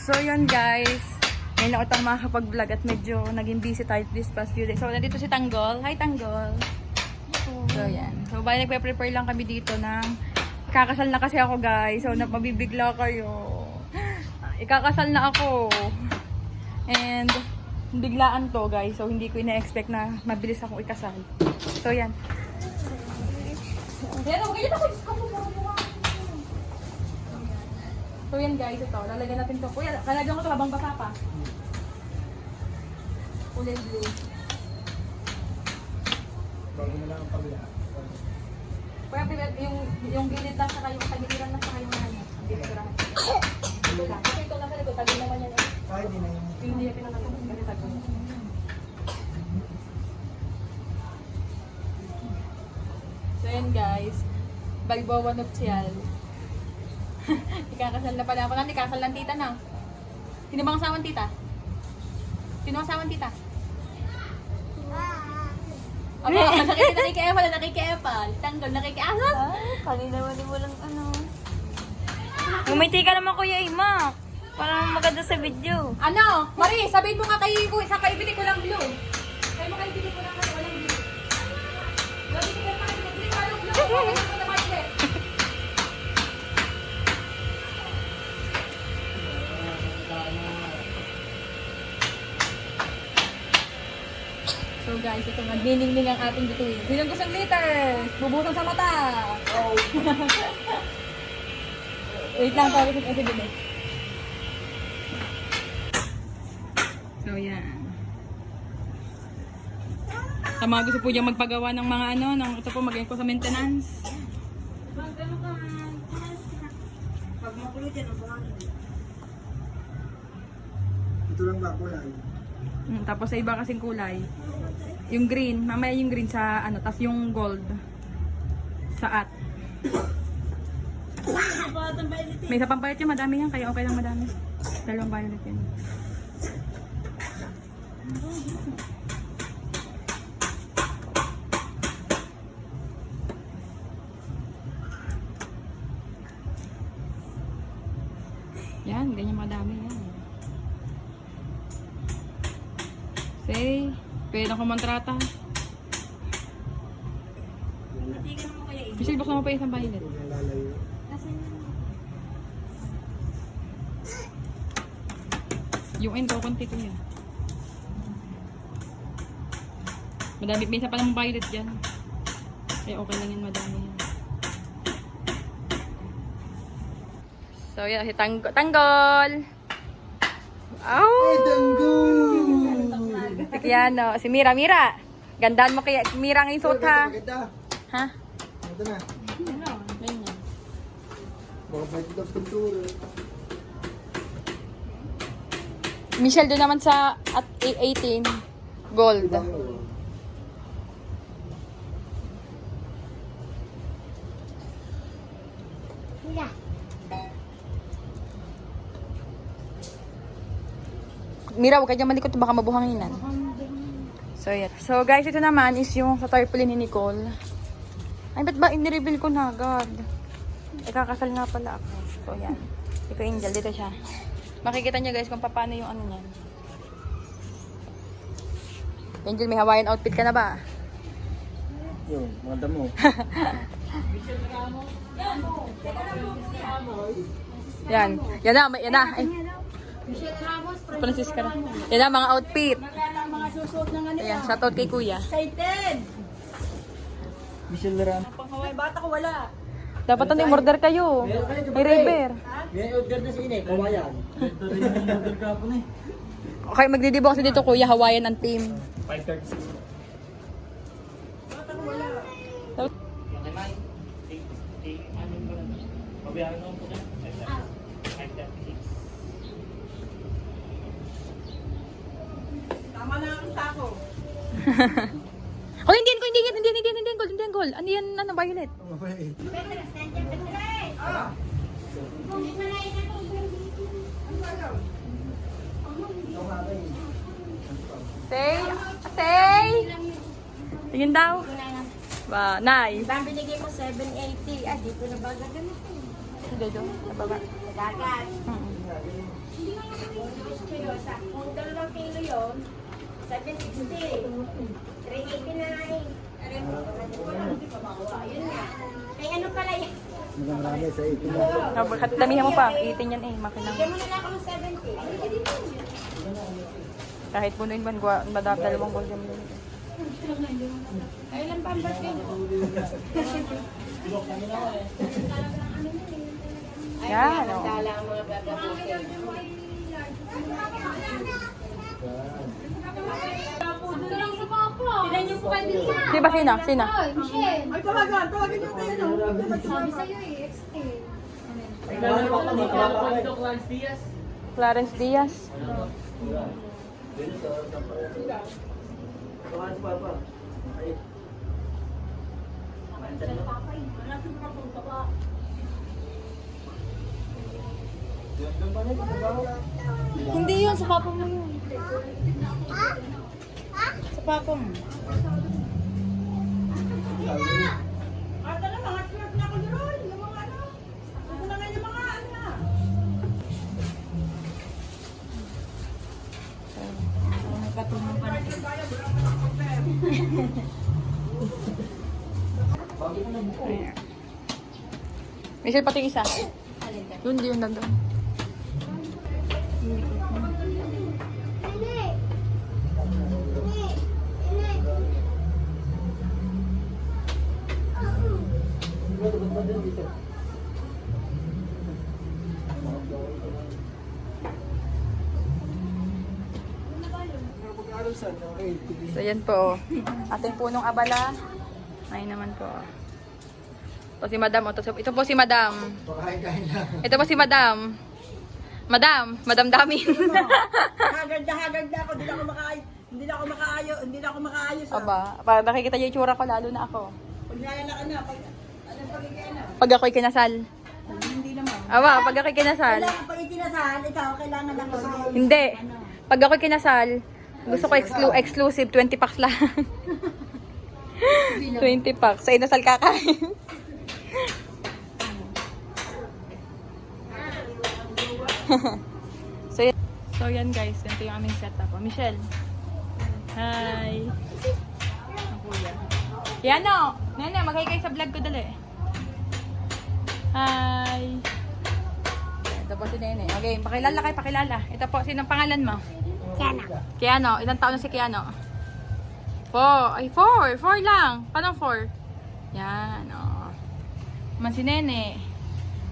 So yun guys, ngayon ako tayo makakapag-vlog at medyo naging busy tayo this past few days. So nandito si Tanggol. Hi Tanggol! So yan. So bali nagpe-prepare lang kami dito ng ikakasal na kasi ako guys. So napabibigla kayo. Ikakasal na ako. And biglaan to guys. So hindi ko ina-expect na mabilis akong ikasal. So yan. Yan, okay na ako. So yan guys, ito. Lalagyan natin ito. Kuya, kalagyan ko ito habang basa pa. Kulay blue. Bago na lang ang pagla. Kuya, yung gilid lang saka yung tagiliran lang saka yung ano. Gilid-gilid. Kasi ito nasa likod. Tagil naman yan. Ay, di na yung... Hindi yan pinakatapos. Kasi tagil. So yan guys. Balboa nuptial. Ikakasal na pala ako. Nanti kasal ng tita na. Sino bang asawan tita? Sino asawan tita? Aba, nakikiepal, nakikiepal. Tanggol, nakikiasas. Kanina mo lang ano. Umiti ka naman Kuya Ima. Para maganda sa video. Ano? Marie, sabihin mo nga kay sa kaibili ko lang blue. Kaya mo kaibili ko lang walang blue. Sabi ko lang kaibili ko lang blue. Kaya mo na maibili. So guys, ito nagniningning ang ating bituin. Bilang gustong liters, bubusan sa mata. Oh. Wait lang, tawag ko kasi bili. So yan. Sa mga gusto po dyan magpagawa ng mga ano, ng ito po mag-eco sa maintenance. Pag makulit yan, ang buhangin. Ito lang ba kulay? Tapos sa iba kasing kulay. Yung green, mamaya yung green sa ano, tapos yung gold sa at. May isa pang violet yan, madami yan, kaya okay lang madami. Dalawang violet yan. Yan, ganyan madami yan. Say, pwede na kumontrata. Michelle, buksan mo pa isang violet. Huwag yung lalayo. Yung end ko, konti ko yan. Madami, may isa pa ng violet dyan. Kaya okay lang yan, madami yan. So, yan, si Tanggol! Ay, tanggol! Yan, no. Si Mira. Mira! Gandaan mo kaya Mira ang suot ha. Maganda. Ha? Ito na. Ganyan. Baka pwede ito ang pintura. Michelle, doon naman sa at 18. Gold. Mira, huwag ka dyan malikot, baka mabuhanginan. So, yeah. So, guys, ito naman is yung sa tarpaulin ni Nicole. Ay, ba't ba in-reveal ko na agad? Ikakasal nga pala ako. So, yan. Ito, Angel. Dito siya. Makikita niyo guys kung paano yung ano niyan. Angel, may Hawaiian outfit ka na ba? Yun, mga damo. Yan. Yan na. Yan na. Ay. Francisca na. Yan na, mga outfit. Mga susuot ng ano. Ayan, shoutout kay Kuya. Excited! Michelle Ram. Pang Hawaii bata ko wala. Dapat ano, order kayo. May river. May order na si Ine, kawayan. Ito rin yung order ka po na eh. Okay, magdidibo kasi dito Kuya, Hawaiian ang team. 5:36. Bata ko wala. So, Yung kay Mike, ano ba? Pabiyaran mo po na. 5:36. Tama na ang sako. oh, hindi gold. Ano yan, ano, violet? Mabait. Say. Tingin daw. Ba, Nay. Bang binigay mo 780. Ah, dito na ba gagamit? Hindi do, nababa. Dagat. 760. 389. Aray mo. Yun nga. Kaya ano pala yan? Marami sa ito na. At damihan mo pa. Itin yan eh. Makinang. Bigyan mo na lang ako ng 70. Kahit punuin ba, dalawang gold yung yun. Kailan pa ang birthday mo? Yan, oh. Dala ang mga bababukin. Tinan niyo po kayo nila. Sino ba? Sino? Sino? Ay, tawagan niyo kayo. Sabi sa'yo eh, extend. Clarence Diaz. Tawagan si Papa. Ay. Hindi yun, sa papa mo yun. Sa papa mo. Ayan. Michelle, pati isa. Yun, di yun nandun. So, yan po. Ating punong abala. Ayun naman po. Ito si Madam. Ito po si Madam. Pakain-kain lang. Ito po si Madam. Madam Damin. Hagard na ako. Hindi na ako makaayos. Aba, para nakikita niyo yung itsura ko, lalo na ako. Pag nalala na, anong pagiging na? Pag ako'y kinasal. Hindi naman. Aba, pag ako'y kinasal. Kailangan pag ikinasal, ikaw, kailangan lang ako. Hindi. Pag ako'y kinasal, gusto ko exclusive, 20 packs lang. 20 packs. Sa inasal kakain. So yan guys, ganito yung aming setup. Oh, Michelle. Hi. Ang kuya. Yano! Nene, maghay kayo sa vlog ko dali. Hi. Ito po si Nene. Okay, pakilala. Ito po, sinong pangalan mo? Kiano. Ilang taon na si Kiano? 4. Ay, 4 lang. Paano 4? Yan, o. Man si Nene.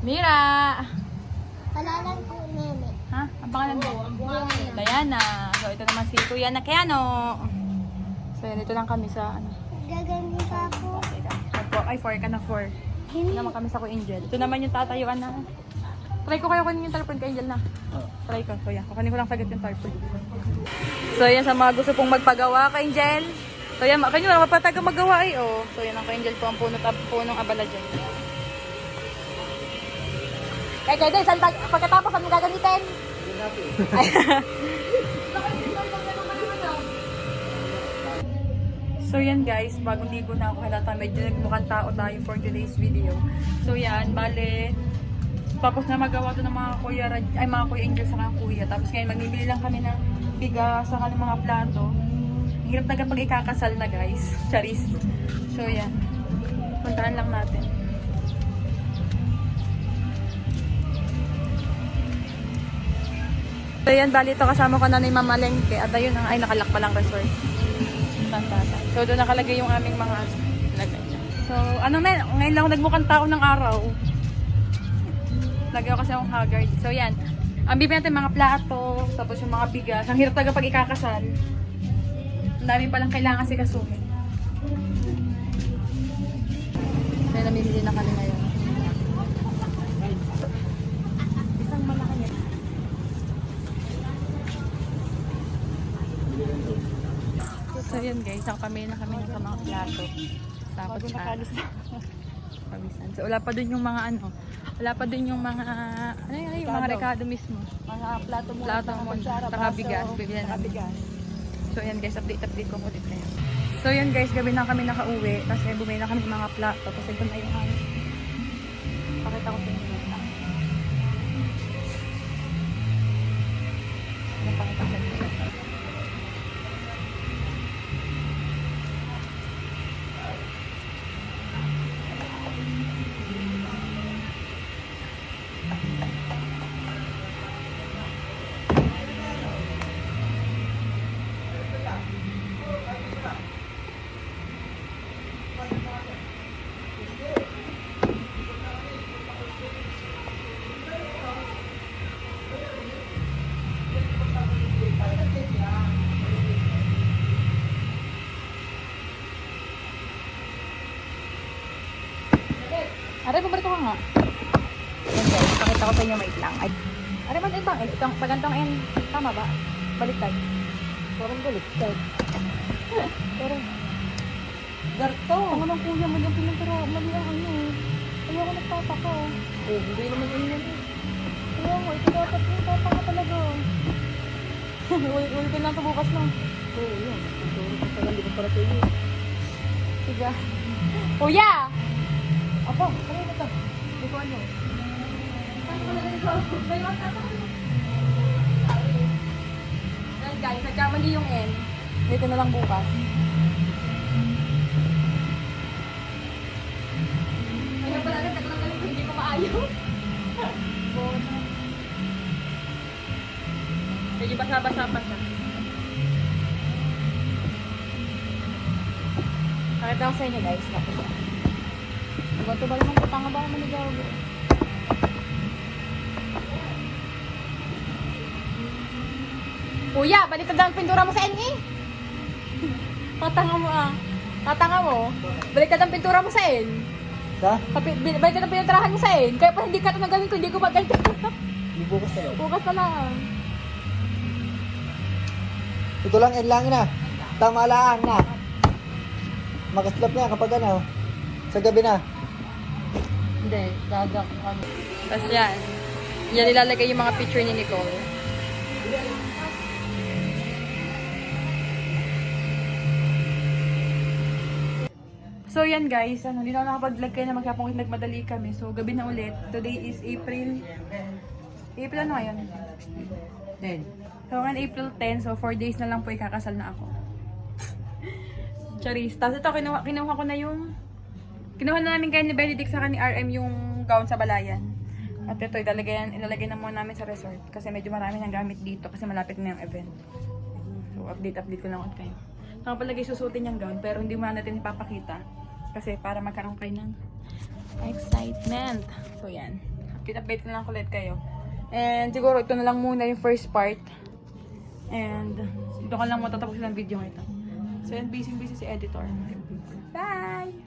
Mira. Palalan ko, Nene. Ha? Ang pangalan mo? Diana. So, ito naman si Kuya na Kiano. So, yan. Ito lang kami sa, ano. Gaganda pa ako. Ay, 4 ka na 4. Ito naman kami sa Kuya Angel. Ito naman yung tatayuan na. Try ko kayo kunin yung tarpon kay Angel na. Try ko. So, yan. Kukunin ko lang sagad yung tarpon. So, yan sa mga gusto pong magpagawa kay Angel. So, yan. Kanyo, wala pa taga magawa eh. Oh. So, yan ang kay Angel po ang punong abala dyan. Kaya din, pagkatapos ano gagamitin? So yan guys, bagong ligo na ako halata, medyo nagmukhang tao tayo for today's video. So yan, bale, tapos na magawa to ng mga kuya, mga kuya Angel sa mga kuya. Tapos ngayon, magbibili lang kami ng bigas sa ng mga plato. Hirap na kapag ikakasal na guys, charis. So yan, puntahan lang natin. So yan, bali ito kasama ko na ni Mama Lengke. At ayun, ay nakalak pa lang resort. So doon nakalagay yung aming mga lagay. So ano men, ngayon lang ako nagmukhang tao ng araw. Lagi ako kasi akong haggard. So yan, ang bibili natin mga plato, tapos yung mga bigas. Ang hirap talaga pag ikakasal. Ang dami palang kailangan sikasuhin. Kaya namimili na kami ngayon. Isang malaki yan. So yun guys, nakapamili na kami ng mga plato. Tapos pawisan. So wala pa dun yung mga ano, wala pa dun yung mga, yung mga rekado mismo. Mga plato mo. Plato mo, saka bigas, bibili na namin. So yan guys, update ko po dito na yan. So yan guys, gabi na kami nakauwi, kasi bumili na kami ng mga plato, kasi ito na yung ano. Pakita ko sa inyo. Pakita ko sa inyo. Ay, pabarito ka nga. Yan guys, pakita ko sa inyo, wait lang. Ay, ano man itong N? Itong, pagantong N, tama ba? Baliktad. Parang baliktad. Pero, Garto. Ang anong kuya, mali ang pininturo. Mali ang ano. Kaya ako nagtataka. Eh, hindi naman yun yan. Kaya mo, ito dapat yung tataka talaga. Ulitin lang ito bukas na. Oo, yun. Tuturo ko pala, hindi ko para sa iyo. Siga. Kuya! Apo, ano ito? Hindi ko ano. Yan guys, nagkamali yung N. Dito na lang bukas. Ano pala rin, naglangaling ko, hindi ko maayos. Medyo basa-basa pa siya. Pakita ko sa inyo guys, kapit siya. Bato ba naman ito? Tanga ba ako maligaw? Kuya, baliktad ang pintura mo sa NE. Tatanga mo ah. Tatanga mo. Baliktad ang pintura mo sa N. Sa? Baliktad ang pininturahan mo sa N. Kaya pa hindi ka ito nagawin ko, hindi ko magalit. Hindi bukas sa'yo. Bukas na lang. Ito lang, N lang na. Tama lang na. Makaslap na yan kapag ano. Sa gabi na. Hindi, gagak kami. Tapos yan. Yan nilalagay yung mga picture ni Nicole. So yan guys, hindi na ako nakapag-vlog kaya na maghapong nagmadali kami. So gabi na ulit. Today is April ano ngayon? 10. So ngayon April 10, so 4 days na lang po ikakasal na ako. Charis. Tapos ito, kinuha ko na yung kinuha na namin kay ni Benedict sa ni RM yung gown sa balayan. At ito, ilalagay na muna namin sa resort. Kasi medyo marami nang gamit dito kasi malapit na yung event. So update ko lang ulit kayo. So palagi susutin yung gown pero hindi muna natin ipapakita. Kasi para magkaroon kayo ng excitement. So yan. Update na lang ulit kayo. And siguro ito na lang muna yung first part. And dito ka lang matatapusin ang video ito. So yan, busy si editor. Bye!